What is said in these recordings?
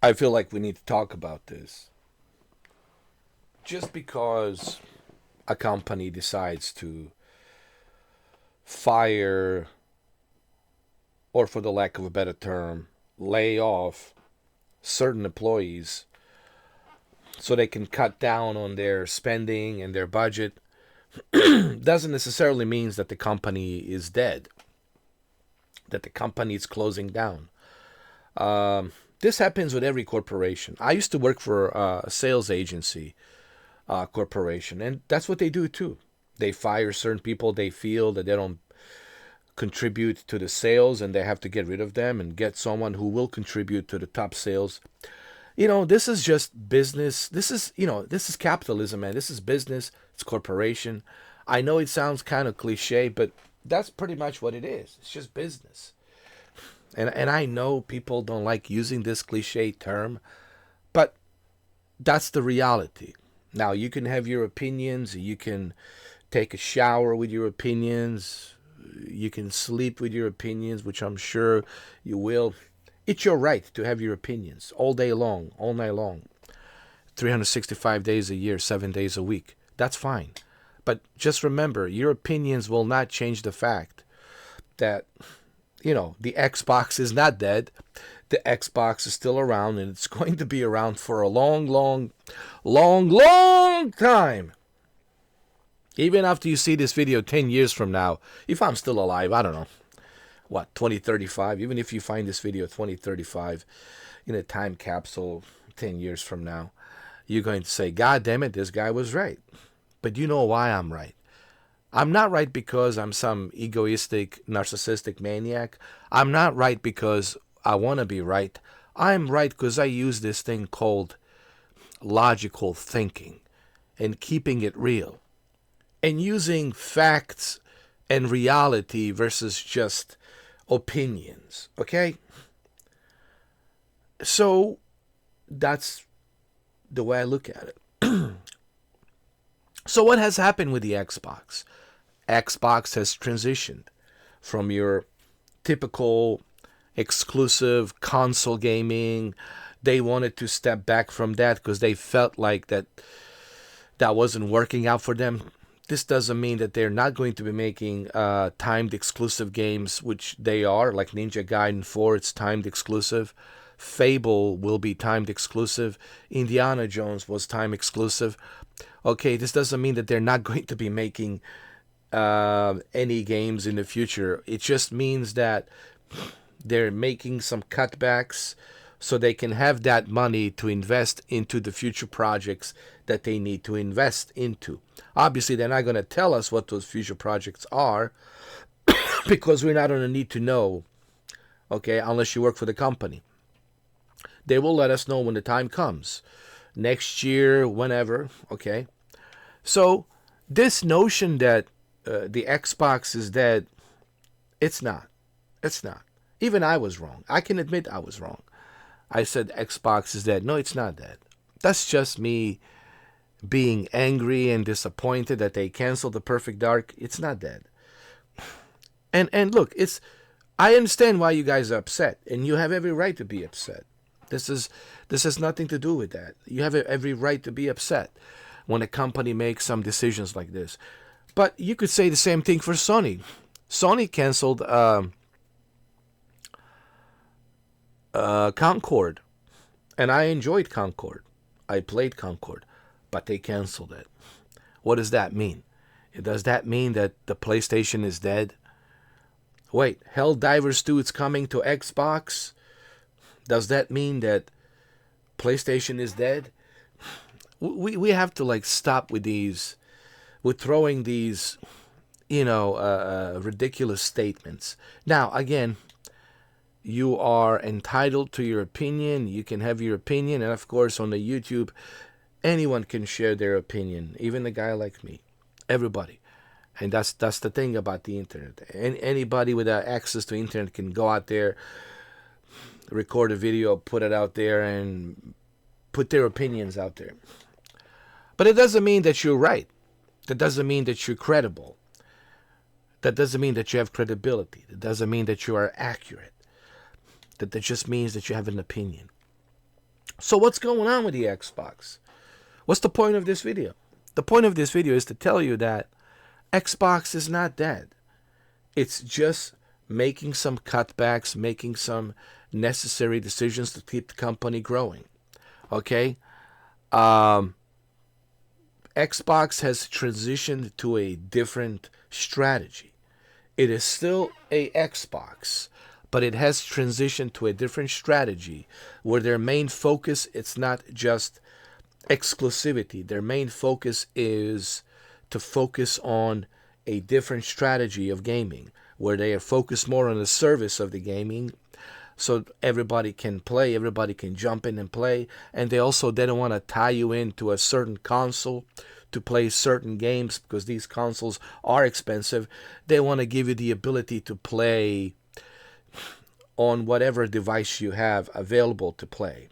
I feel like we need to talk about this. Just because a company decides to fire, or for the lack of a better term, lay off certain employees so they can cut down on their spending and their budget doesn't necessarily mean that the company is dead, that the company is closing down. Um, this happens with every corporation. I used to work for a sales agency corporation, and that's what they do too. They fire certain people they feel that they don't contribute to the sales, and they have to get rid of them and get someone who will contribute to the top sales. This is just business. This is capitalism, man. This is business. It's corporation. I know it sounds kind of cliche, but that's pretty much what it is. It's just business. And I know people don't like using this cliche term, but that's the reality. Now, you can have your opinions, you can take a shower with your opinions, you can sleep with your opinions, which I'm sure you will. It's your right to have your opinions all day long, all night long, 365 days a year, 7 days a week. That's fine. But just remember, your opinions will not change the fact that, the Xbox is not dead. The Xbox is still around, and it's going to be around for a long, long, long, long time. Even after you see this video 10 years from now, if I'm still alive, I don't know, what, 2035? Even if you find this video 2035 in a time capsule 10 years from now, you're going to say, God damn it, this guy was right. But you know why I'm right. I'm not right because I'm some egoistic, narcissistic maniac. I'm not right because I want to be right. I'm right because I use this thing called logical thinking and keeping it real and using facts and reality versus just opinions. Okay? So that's the way I look at it. So what has happened with the Xbox? Xbox has transitioned from your typical exclusive console gaming. They wanted to step back from that because they felt like that wasn't working out for them. This doesn't mean that they're not going to be making timed exclusive games, which they are, like Ninja Gaiden 4, it's timed exclusive. Fable will be timed exclusive. Indiana Jones was time exclusive. Okay, this doesn't mean that they're not going to be making any games in the future. It just means that they're making some cutbacks so they can have that money to invest into the future projects that they need to invest into. Obviously, they're not going to tell us what those future projects are because we're not going to need to know, okay, unless you work for the company. They will let us know when the time comes. Next year, whenever, okay? So, this notion that the Xbox is dead, it's not. It's not. Even I was wrong. I can admit I was wrong. I said Xbox is dead. No, it's not dead. That's just me being angry and disappointed that they canceled the Perfect Dark. It's not dead. And look, I understand why you guys are upset, and you have every right to be upset. This has nothing to do with that. You have every right to be upset when a company makes some decisions like this. But you could say the same thing for Sony. Sony canceled Concord, and I enjoyed Concord. I played Concord, but they canceled it. What does that mean? Does that mean that the PlayStation is dead? Wait, Helldivers 2 is coming to Xbox? Does that mean that PlayStation is dead? We have to stop with throwing these, ridiculous statements. Now, again, you are entitled to your opinion. You can have your opinion, and of course, on the YouTube, anyone can share their opinion, even a guy like me. Everybody. And that's the thing about the internet. Anybody without access to internet can go out there, record a video, put it out there, and put their opinions out there. But it doesn't mean that you're right. That doesn't mean that you're credible. That doesn't mean that you have credibility. That doesn't mean that you are accurate. That just means that you have an opinion. So what's going on with the Xbox? What's the point of this video? The point of this video is to tell you that Xbox is not dead. It's just making some cutbacks, making some necessary decisions to keep the company growing. Okay? Xbox has transitioned to a different strategy. It is still a Xbox, but it has transitioned to a different strategy where their main focus, it's not just exclusivity. Their main focus is to focus on a different strategy of gaming where they are focused more on the service of the gaming so everybody can play, everybody can jump in and play, and they don't want to tie you into a certain console to play certain games because these consoles are expensive. They want to give you the ability to play on whatever device you have available to play.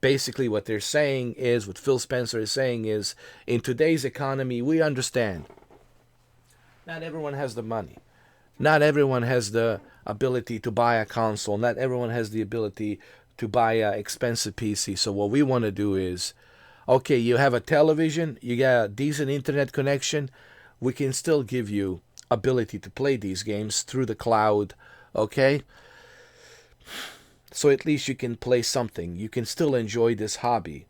Basically, what they're saying is, what Phil Spencer is saying is, in today's economy, we understand not everyone has the money. Not everyone has the ability to buy a console. Not everyone has the ability to buy an expensive PC. So what we want to do is, okay, you have a television, you got a decent internet connection, we can still give you ability to play these games through the cloud, okay? So at least you can play something. You can still enjoy this hobby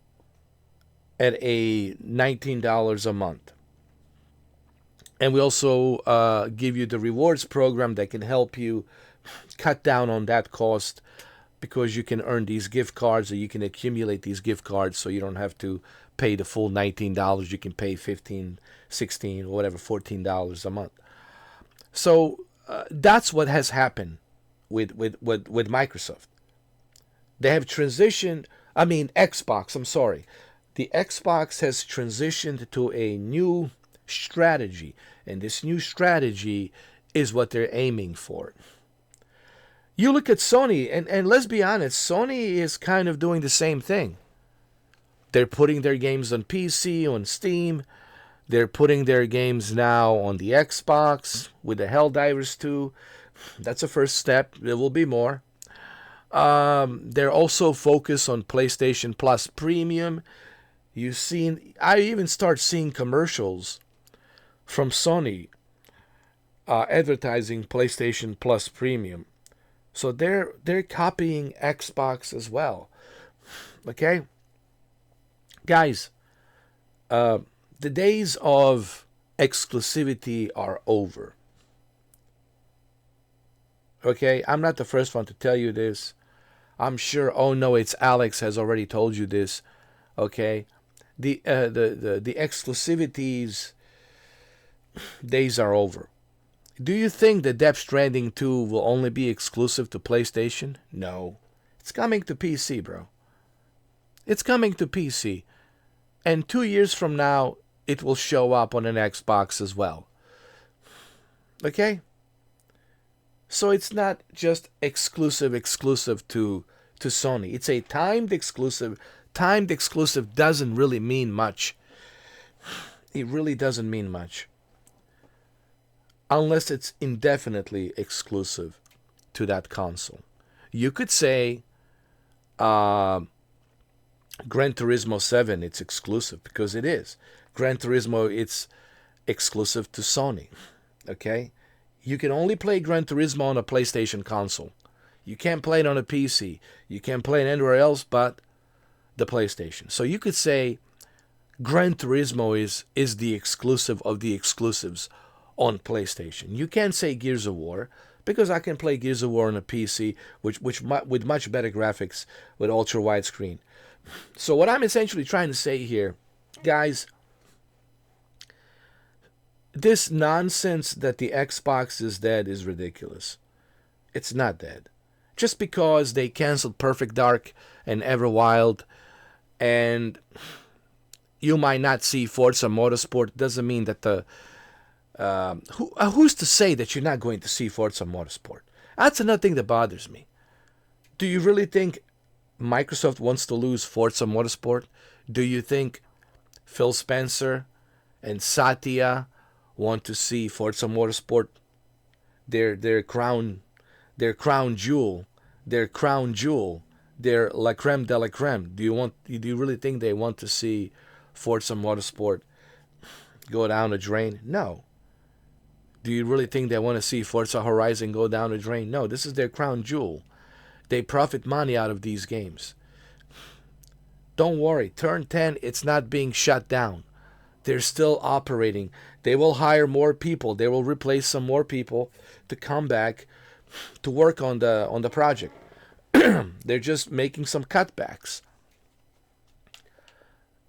at a $19 a month. And we also give you the rewards program that can help you cut down on that cost because you can earn these gift cards or you can accumulate these gift cards so you don't have to pay the full $19. You can pay $15, $16, or whatever, $14 a month. So that's what has happened with Microsoft. They have transitioned, Xbox, I'm sorry. The Xbox has transitioned to a new strategy, and this new strategy is what they're aiming for. You look at Sony, and let's be honest, Sony is kind of doing the same thing. They're putting their games on PC, on Steam. They're putting their games now on the Xbox with the Helldivers 2. That's a first step. There will be more. They're also focused on PlayStation Plus Premium. I even start seeing commercials from Sony advertising PlayStation Plus Premium. So they're copying Xbox as well. Okay? Guys, the days of exclusivity are over. Okay? I'm not the first one to tell you this. I'm sure, oh no, it's Alex has already told you this. Okay? The exclusivities days are over. Do you think that Death Stranding 2 will only be exclusive to PlayStation? No. It's coming to PC, bro. It's coming to PC. And 2 years from now, it will show up on an Xbox as well. Okay? So it's not just exclusive to Sony. It's a timed exclusive. Timed exclusive doesn't really mean much. It really doesn't mean much. Unless it's indefinitely exclusive to that console. You could say Gran Turismo 7, it's exclusive, because it is. Gran Turismo, it's exclusive to Sony. Okay? You can only play Gran Turismo on a PlayStation console. You can't play it on a PC. You can't play it anywhere else but the PlayStation. So you could say Gran Turismo is the exclusive of the exclusives on PlayStation. You can't say Gears of War because I can play Gears of War on a PC with much better graphics with ultra widescreen. So what I'm essentially trying to say here, guys, this nonsense that the Xbox is dead is ridiculous. It's not dead. Just because they canceled Perfect Dark and Everwild and you might not see Forza Motorsport doesn't mean that who's to say that you're not going to see Forza Motorsport? That's another thing that bothers me. Do you really think Microsoft wants to lose Forza Motorsport? Do you think Phil Spencer and Satya want to see Forza Motorsport, their crown jewel, They're la creme de la creme. Do you really think they want to see Forza Motorsport go down the drain? No. Do you really think they want to see Forza Horizon go down the drain? No. This is their crown jewel. They profit money out of these games. Don't worry. Turn 10, it's not being shut down. They're still operating. They will hire more people. They will replace some more people to come back to work on the project. They're just making some cutbacks.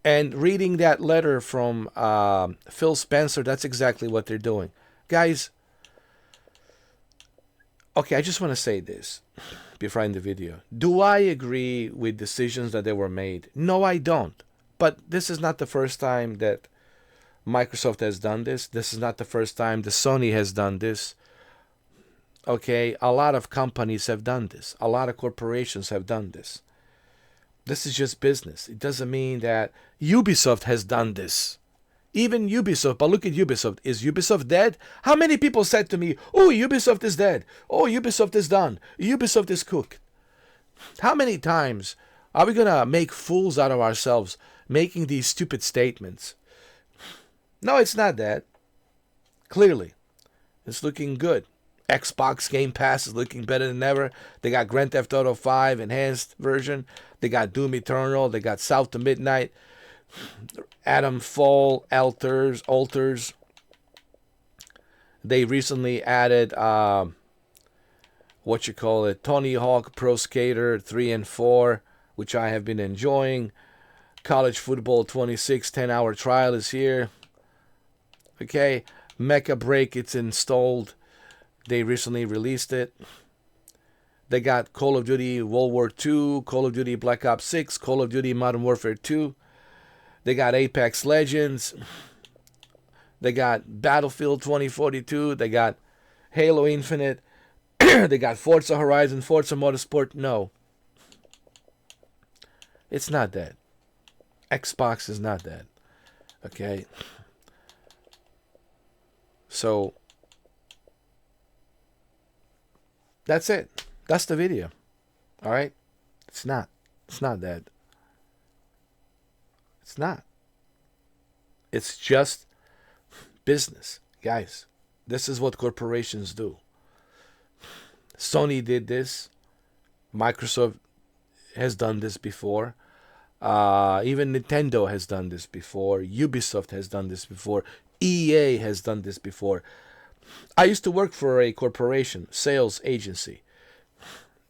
And reading that letter from Phil Spencer, that's exactly what they're doing. Guys, okay, I just want to say this before I end the video. Do I agree with decisions that they were made? No, I don't. But this is not the first time that Microsoft has done this. This is not the first time the Sony has done this. Okay, a lot of companies have done this. A lot of corporations have done this. This is just business. It doesn't mean that Ubisoft has done this. Even Ubisoft, but look at Ubisoft. Is Ubisoft dead? How many people said to me, oh, Ubisoft is dead. Oh, Ubisoft is done. Ubisoft is cooked. How many times are we going to make fools out of ourselves making these stupid statements? No, it's not that. Clearly, it's looking good. Xbox Game Pass is looking better than ever. They got Grand Theft Auto 5 enhanced version. They got Doom Eternal. They got South to Midnight. Adam Fall Alters. They recently added Tony Hawk Pro Skater 3 and 4, which I have been enjoying. College Football 26 10-hour trial is here. Okay, Mecha Break, it's installed. They recently released it. They got Call of Duty World War II, Call of Duty Black Ops 6, Call of Duty Modern Warfare 2. They got Apex Legends. They got Battlefield 2042. They got Halo Infinite. They got Forza Horizon, Forza Motorsport. No. It's not that. Xbox is not that. Okay? So, that's it. That's the video. All right? It's not. It's not that. It's not. It's just business. Guys, this is what corporations do. Sony did this. Microsoft has done this before. Even Nintendo has done this before. Ubisoft has done this before. EA has done this before. I used to work for a corporation, sales agency.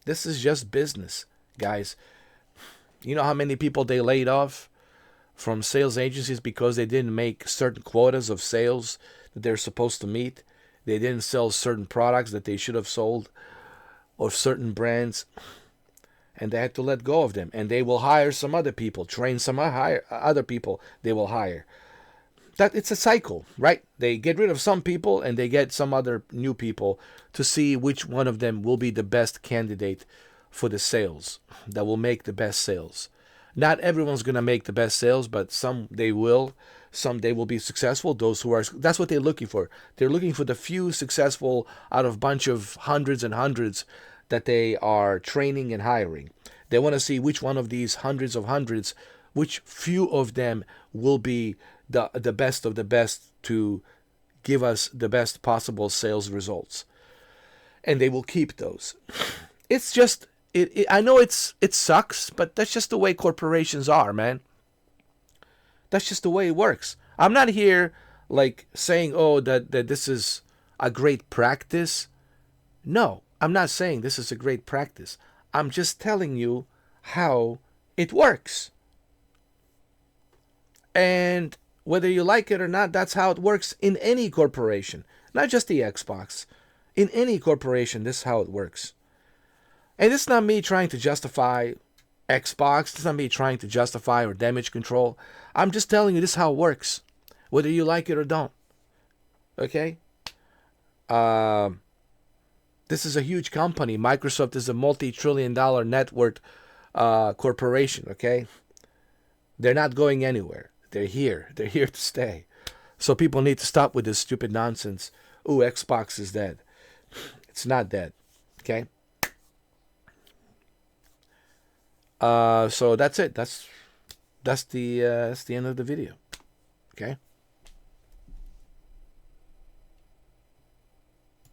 This is just business, guys. You know how many people they laid off from sales agencies because they didn't make certain quotas of sales that they're supposed to meet? They didn't sell certain products that they should have sold, or certain brands, and they had to let go of them. And they will hire some other people, train some other people they will hire. That it's a cycle, right? They get rid of some people and they get some other new people to see which one of them will be the best candidate for the sales, that will make the best sales. Not everyone's going to make the best sales, but some they will. Some they will be successful. Those who are, that's what they're looking for. They're looking for the few successful out of a bunch of hundreds and hundreds that they are training and hiring. They want to see which one of these hundreds of hundreds, which few of them will be the best of the best to give us the best possible sales results. And they will keep those. It's just, I know it sucks, but that's just the way corporations are, man. That's just the way it works. I'm not here like saying, oh, that this is a great practice. No, I'm not saying this is a great practice. I'm just telling you how it works. And whether you like it or not, that's how it works in any corporation. Not just the Xbox. In any corporation, this is how it works. And it's not me trying to justify Xbox. It's not me trying to justify or damage control. I'm just telling you this is how it works. Whether you like it or don't. Okay? This is a huge company. Microsoft is a multi-trillion-dollar net worth corporation. Okay? They're not going anywhere. They're here. They're here to stay. So people need to stop with this stupid nonsense. Ooh, Xbox is dead. It's not dead. Okay? So that's it. That's the end of the video. Okay.